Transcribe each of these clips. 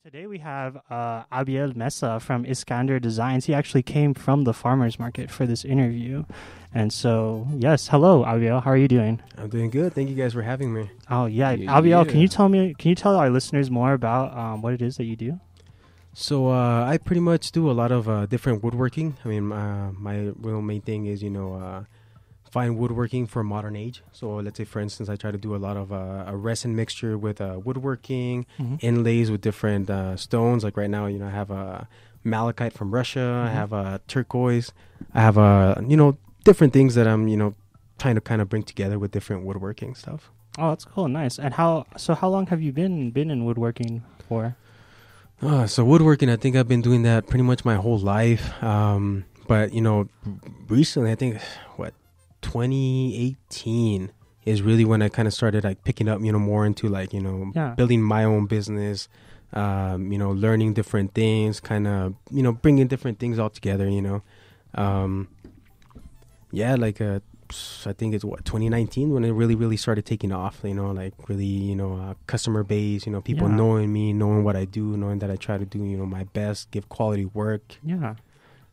Today we have Abiel Meza from Iskander Designs. He actually came from the farmer's market for this interview. And so, yes, hello, Abiel. How are you doing? I'm doing good. Thank you guys for having me. Oh, yeah. Yeah, Abiel, yeah. can you tell our listeners more about what it is that you do? So I pretty much do a lot of different woodworking. I mean, my real main thing is, fine woodworking for modern age. So let's say, for instance, I try to do a lot of a resin mixture with woodworking, inlays with different stones. Like right now, I have a malachite from Russia. I have a turquoise. I have different things that I'm, trying to kind of bring together with different woodworking stuff. Oh, that's cool. Nice. And how long have you been in woodworking for? So woodworking, I think I've been doing that pretty much my whole life. But, recently, I think, 2018 is really when I kind of started like picking up, more into like, building my own business, learning different things, kind of, bringing different things all together, I think it's 2019 when it really started taking off, customer base, people knowing me, knowing what I do, knowing that I try to do, my best, give quality work. Yeah.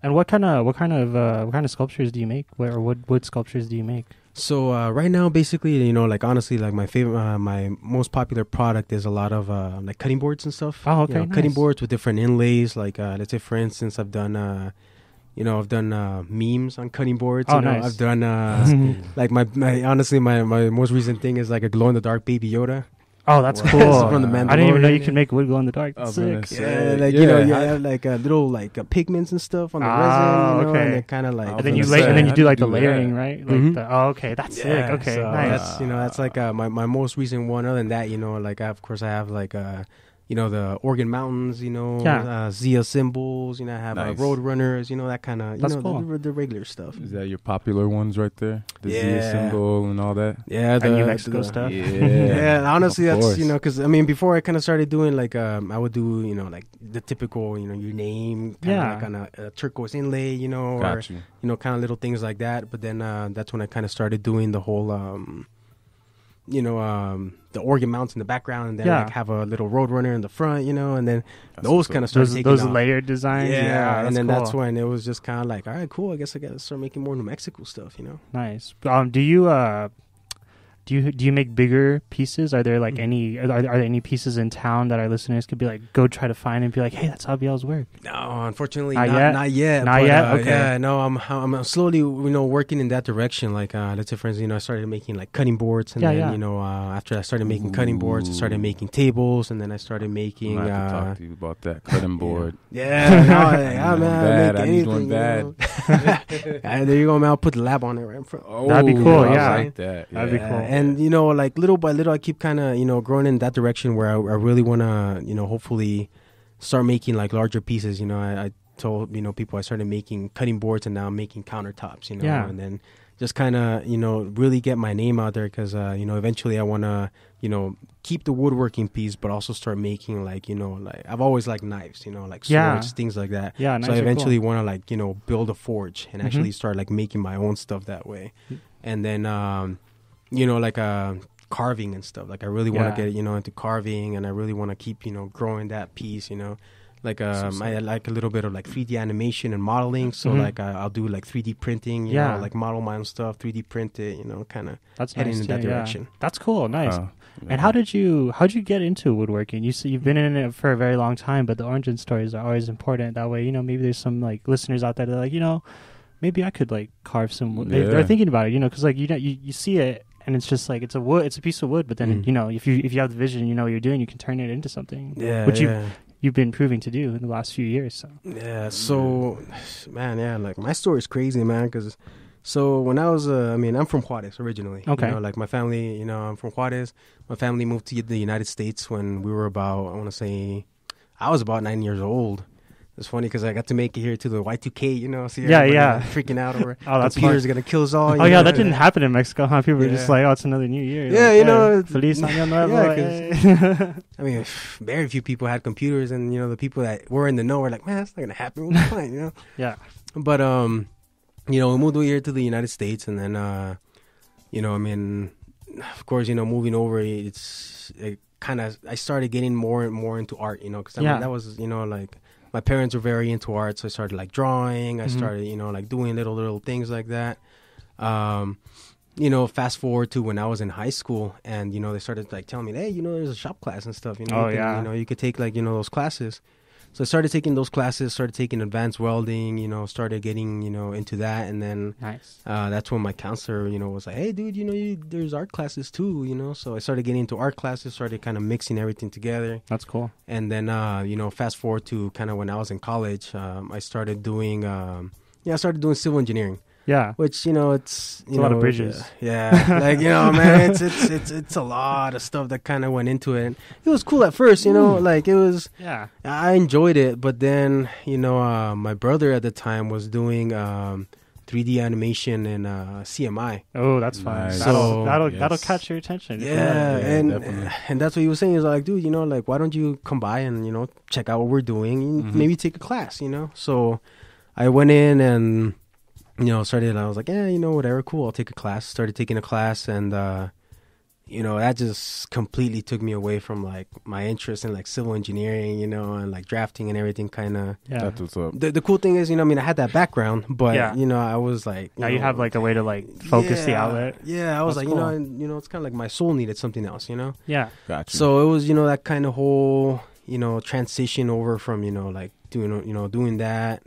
And what kind of sculptures do you make? What wood sculptures do you make? So right now, basically, honestly, like my favorite, my most popular product is a lot of like cutting boards and stuff. Oh, okay, nice. Cutting boards with different inlays. Like let's say, for instance, I've done memes on cutting boards. Oh, nice. I've done like my most recent thing is like a glow in the dark Baby Yoda. Oh, that's cool. From the I didn't even know you could make wood glow in the dark. That's sick. Yeah, you have like little pigments and stuff on the resin, okay. And it kind of like. And then you do like the layering, right? Like okay, that's sick. Okay, so nice. That's like my most recent one. Other than that, like of course I have like the Organ Mountains, Zia symbols, I have road runners, that kind of, That's cool. the regular stuff. Is that your popular ones right there? The Zia symbol and all that? Yeah, the New Mexico stuff. Yeah, honestly, that's, because, before I kind of started doing, like, I would do, like, the typical, your name, like on a turquoise inlay, or, kind of little things like that. But then that's when I kind of started doing the whole, the organ mounts in the background, and then like have a little roadrunner in the front, and then those kind of started taking those off. layered designs. Yeah, and then cool. that's when it was just kind of like, all right, cool. I guess I got to start making more New Mexico stuff, Nice. Do you make bigger pieces? Are there like are there any pieces in town that our listeners could be like go try to find and be like, hey, that's Abiel's work? No, unfortunately, not yet. Not yet. Okay. Yeah, no, I'm slowly working in that direction. Like let's say, for instance, I started making like cutting boards, and then after I started making cutting boards, I started making tables, and then I started making. I have to talk to you about that cutting board. Yeah, man, I need one bad. There you go, man. I'll put the lab on it right in front. Oh, that'd be cool. Yeah, I like that. Yeah. That'd be cool. And like little by little, I keep kind of growing in that direction where I really want to hopefully start making like larger pieces. I told people I started making cutting boards, and now I'm making countertops. And then just kind of really get my name out there, because eventually I want to keep the woodworking piece, but also start making like like I've always liked knives, like swords, things like that. Yeah, so I eventually want to like build a forge and actually start like making my own stuff that way, and then like carving and stuff. Like I really want to get into carving, and I really want to keep growing that piece. Like I like a little bit of like 3D animation and modeling. So like I'll do like 3D printing. You know, like model my own stuff, 3D print it. Kind of heading in that direction. That's cool. Nice. And how'd you get into woodworking? You've been in it for a very long time, but the origin stories are always important. That way, maybe there's some like listeners out there that are like, maybe I could like carve some wood. They're thinking about it, because like you see it. And it's just like it's a piece of wood, but then if you have the vision, you know what you're doing, you can turn it into something. Which you've been proving to do in the last few years. So so man, like my story is crazy, man. Because when I was, I'm from Juarez originally. Okay, like my family, I'm from Juarez. My family moved to the United States when we were about, I want to say, I was about 9 years old. It's funny because I got to make it here to the Y2K, so freaking out over computers going to kill us all. That didn't happen in Mexico, huh? People were just like, oh, it's another new year. Yeah, like, Feliz Año Nuevo. Yeah, very few people had computers, and, the people that were in the know were like, man, that's not going to happen. We'll be fine, Yeah. But, we moved here to the United States, and then, of course, moving over, it I started getting more and more into art, you know, because I Yeah. mean, that was, you know, like my parents were very into art. So I started like drawing. I started, you know, like doing little things like that. You know, fast forward to when I was in high school, and, you know, they started like telling me, hey, you know, there's a shop class and stuff, you know, you know, you could take like, you know, those classes. So I started taking those classes, started taking advanced welding, you know, started getting, you know, into that. And then that's when my counselor, you know, was like, hey, dude, you know, there's art classes too, you know. So I started getting into art classes, started kind of mixing everything together. That's cool. And then, you know, fast forward to kind of when I was in college, I started doing, I started doing civil engineering. Yeah. Which, you know, it's a lot of bridges. Yeah. Like, you know, man, it's a lot of stuff that kind of went into it. And it was cool at first, you know, like it was, I enjoyed it. But then, you know, my brother at the time was doing 3D animation in CMI. Oh, that's fun. Nice. That'll catch your attention. Yeah, definitely. and that's what he was saying. He's like, dude, you know, like, why don't you come by and, you know, check out what we're doing, maybe take a class, you know? So I went in and, you know, I was like, yeah, you know, whatever, cool, I'll take a class. Started taking a class, and, you know, that just completely took me away from, like, my interest in, like, civil engineering, you know, and, like, drafting and everything kind of. Yeah. That's what's up. The cool thing is, you know, I mean, I had that background, but, you know, I was like. Now you have, like, a way to, like, focus the outlet. Yeah, I was That's like, cool. you know, it's kind of like my soul needed something else, you know? Yeah. Gotcha. So it was, you know, that kind of whole, you know, transition over from, you know, like, doing that,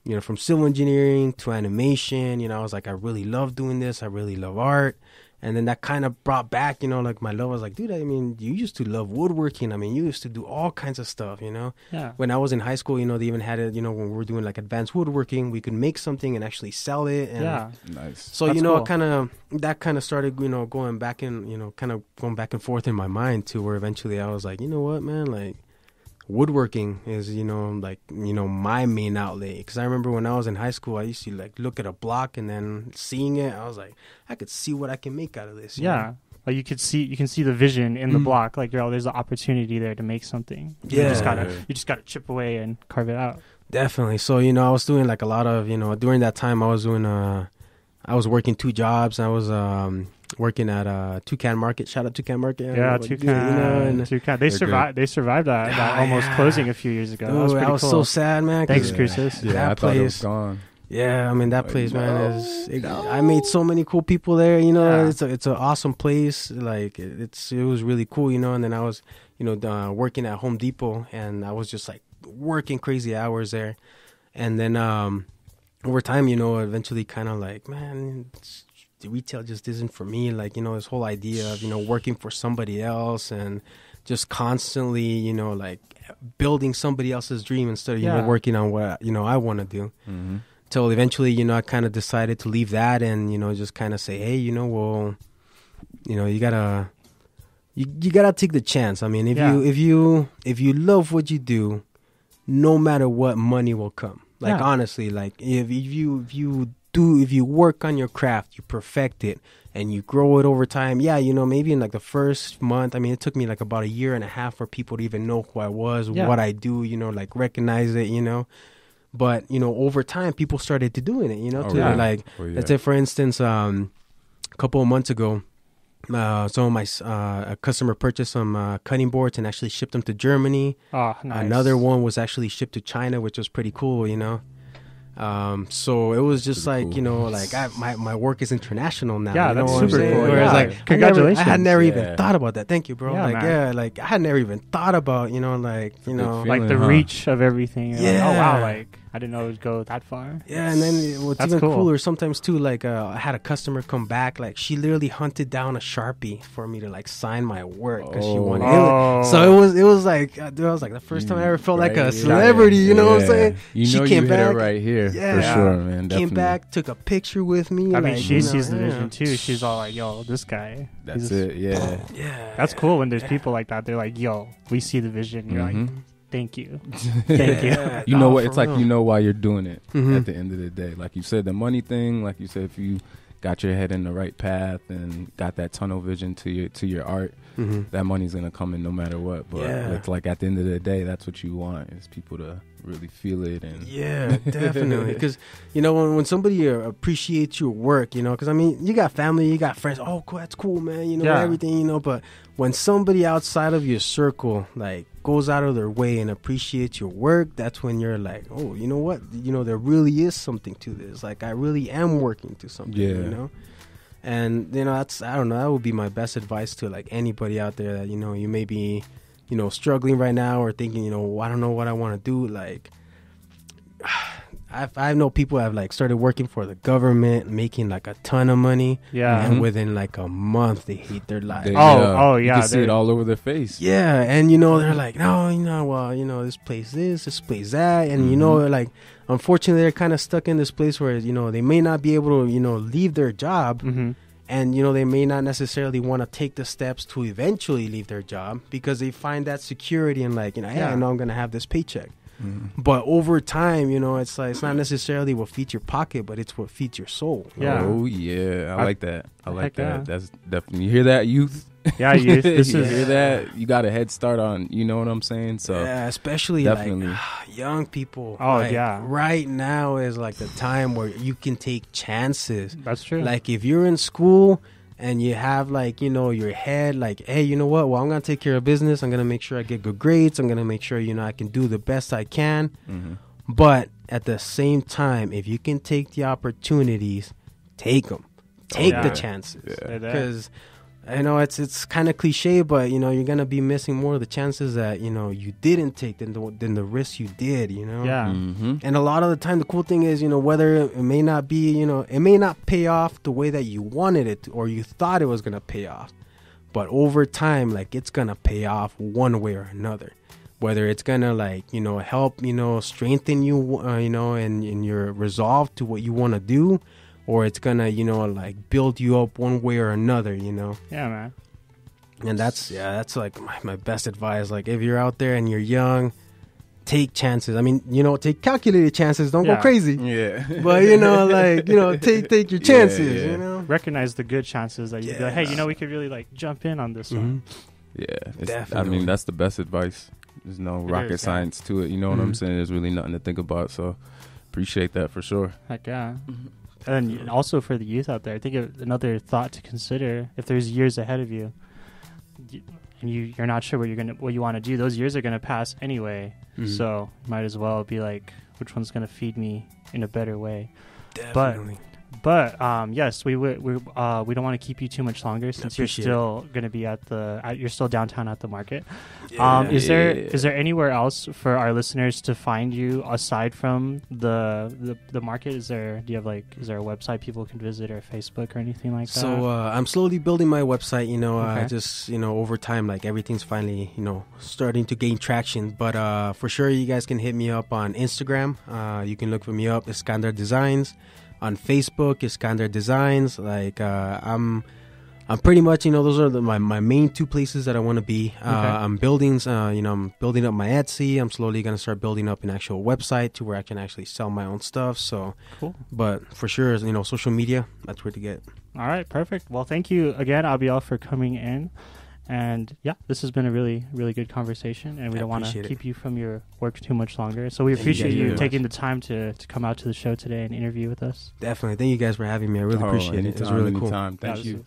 you know, from civil engineering to animation. You know, I was like, I really love doing this. I really love art. And then that kind of brought back, you know, like my love. I was like, dude, I mean, you used to love woodworking. I mean, you used to do all kinds of stuff, you know. Yeah. When I was in high school, you know, they even had it, you know, when we were doing like advanced woodworking, we could make something and actually sell it. And Nice. So, That's you know, cool. that kind of started, you know, going back and forth in my mind to where eventually I was like, you know what, man, like, woodworking is, you know, like, you know, my main outlet. Because I remember when I was in high school, I used to like look at a block and then seeing it, I was like, I could see what I can make out of this. You know? Like you can see the vision in the block. Like, there's an opportunity there to make something. Yeah. You just gotta chip away and carve it out. Definitely. So, you know, I was doing like a lot of, you know, during that time I was working 2 jobs. I was working at Toucan Market. Shout out Toucan Market. Yeah, Toucan. You know, and Toucan. They survived that almost closing a few years ago. Dude, that was pretty cool. cool. So sad, man. Thanks, Yeah. Cruces. Yeah, That I thought it was place- gone. Yeah, I mean, that place, man, I made so many cool people there, you know. Yeah. It's an awesome place. Like, it was really cool, you know. And then I was, you know, working at Home Depot, and I was just like working crazy hours there. And then over time, you know, eventually kind of like, man, the retail just isn't for me. Like, you know, this whole idea of, you know, working for somebody else and just constantly, you know, like building somebody else's dream instead of, you know, working on what, you know, I want to do. Mm-hmm. Till eventually, you know, I kind of decided to leave that and, you know, just kind of say, hey, you know, well, you know, you gotta take the chance. I mean, if you love what you do, no matter what, money will come. Like, honestly, like if you work on your craft, you perfect it, and you grow it over time. Yeah, you know, maybe in like the first month, I mean, it took me like about 1.5 years for people to even know who I was, what I do, you know, like recognize it, you know. But, you know, over time, people started to doing it, you know, like, let's say, for instance, a couple of months ago, some of a customer purchased some cutting boards and actually shipped them to Germany. Oh, nice. Another one was actually shipped to China, which was pretty cool, you know. So it was just like, you know, like my work is international now. Yeah, you know that's what I'm super saying? cool. Whereas, Yeah, like, congratulations. I had never even thought about that. Thank you, bro. Yeah, like, man. like I had never even thought about, you know, like, you know, feeling, like the reach of everything. You're like, oh wow, like I didn't know it would go that far. Yeah, and then what's That's even cool. cooler sometimes too, like I had a customer come back, like she literally hunted down a Sharpie for me to like sign my work because she wanted Oh. it. So it was like, dude, I was like the first time I ever felt like a celebrity, you know what I'm saying? You She know, came you hit back, it right here for Yeah. sure, man. Definitely. came back, took a picture with me. I mean, like, she you know, sees the yeah. vision too. She's all like, "Yo, this guy." That's it. Yeah. Yeah, That's cool when there's people like that. They're like, "Yo, we see the vision." You're like, Mhm. "Thank you, thank you." Yeah, You know no, what? for It's like real. you know why you're doing it Mhm. at the end of the day. Like you said, the money thing. Like you said, if you got your head in the right path and got that tunnel vision to your art, Mhm. that money's gonna come in no matter what. But Yeah. it's like at the end of the day, that's what you want is people to really feel it and Yeah, definitely. Because, you know, when somebody appreciates your work, you know, because, I mean, you got family, you got friends. Oh, cool, that's cool, man. You know, Yeah. everything, you know. But when somebody outside of your circle like goes out of their way and appreciates your work, that's when you're like, oh, you know what, you know, there really is something to this. Like, I really am working to something, you know. And you know, that's, I don't know, that would be my best advice to like anybody out there that, you know, you may be, you know, struggling right now or thinking, you know, I don't know what I want to do. Like, I know people have like started working for the government, making like a ton of money. Yeah. And within like a month, they hate their life. Yeah. You can see it all over their face. Yeah. And, you know, they're like, no, you know, well, you know, this place this place that. And, you know, like, unfortunately, they're kind of stuck in this place where, you know, they may not be able to, you know, leave their job. And, you know, they may not necessarily want to take the steps to eventually leave their job because they find that security and like, you know, hey, I know I'm going to have this paycheck. But over time, you know, it's like, it's not necessarily what feeds your pocket, but it's what feeds your soul. Yeah. Oh yeah, I like that. I like that. Yeah. That's definitely, you hear that, youth? Yeah, youth. This you is hear that? You got a head start on. You know what I'm saying? So yeah, especially definitely. Like young people. Oh like, yeah. Right now is like the time where you can take chances. That's true. Like if you're in school and you have like, you know, your head like, hey, you know what? Well, I'm going to take care of business. I'm going to make sure I get good grades. I'm going to make sure, you know, I can do the best I can. But at the same time, if you can take the opportunities, take them. Take the chances. Because I know it's kind of cliche, but, you know, you're going to be missing more of the chances that, you know, you didn't take than the risks you did, you know? Yeah. And a lot of the time, the cool thing is, you know, whether it may not be, you know, it may not pay off the way that you wanted it to, or you thought it was going to pay off. But over time, like, it's going to pay off one way or another. Whether it's going to, like, you know, help, you know, strengthen you, you know, and your resolve to what you want to do, or it's gonna, you know, like build you up one way or another, you know. Yeah, man. And that's like my best advice. Like if you're out there and you're young, take chances. I mean, you know, take calculated chances. Don't go crazy. Yeah. But you know, like, you know, take your chances. You know, recognize the good chances that you be like, hey, you know, we could really like jump in on this one. Yeah, definitely. I mean, that's the best advice. There's no rocket science to it. You know what I'm saying? There's really nothing to think about. So appreciate that for sure. Heck yeah. And also for the youth out there, I think another thought to consider, if there's years ahead of you and you're not sure what you want to do, those years are going to pass anyway. So might as well be like, which one's going to feed me in a better way? Definitely. But yes, we don't want to keep you too much longer since you're still going to be you're still downtown at the market. Is there anywhere else for our listeners to find you aside from the market? Is there a website people can visit or Facebook or anything like that? So I'm slowly building my website. You know, just, you know, over time, like everything's finally, you know, starting to gain traction. But for sure, you guys can hit me up on Instagram. You can look for me up, Iskandar Designs. On Facebook, Iskandar Designs. Like I'm pretty much, you know, those are my main two places that I want to be. I'm building, you know, I'm building up my Etsy. I'm slowly gonna start building up an actual website to where I can actually sell my own stuff. So cool. But for sure, you know, social media, that's where to get. All right, perfect. Well, thank you again, Abiel, for coming in. And yeah, this has been a really, really good conversation, and we don't want to keep you from your work too much longer. So we appreciate you taking the time to come out to the show today and interview with us. Definitely. Thank you guys for having me. I really appreciate it. It was really cool. Thank you.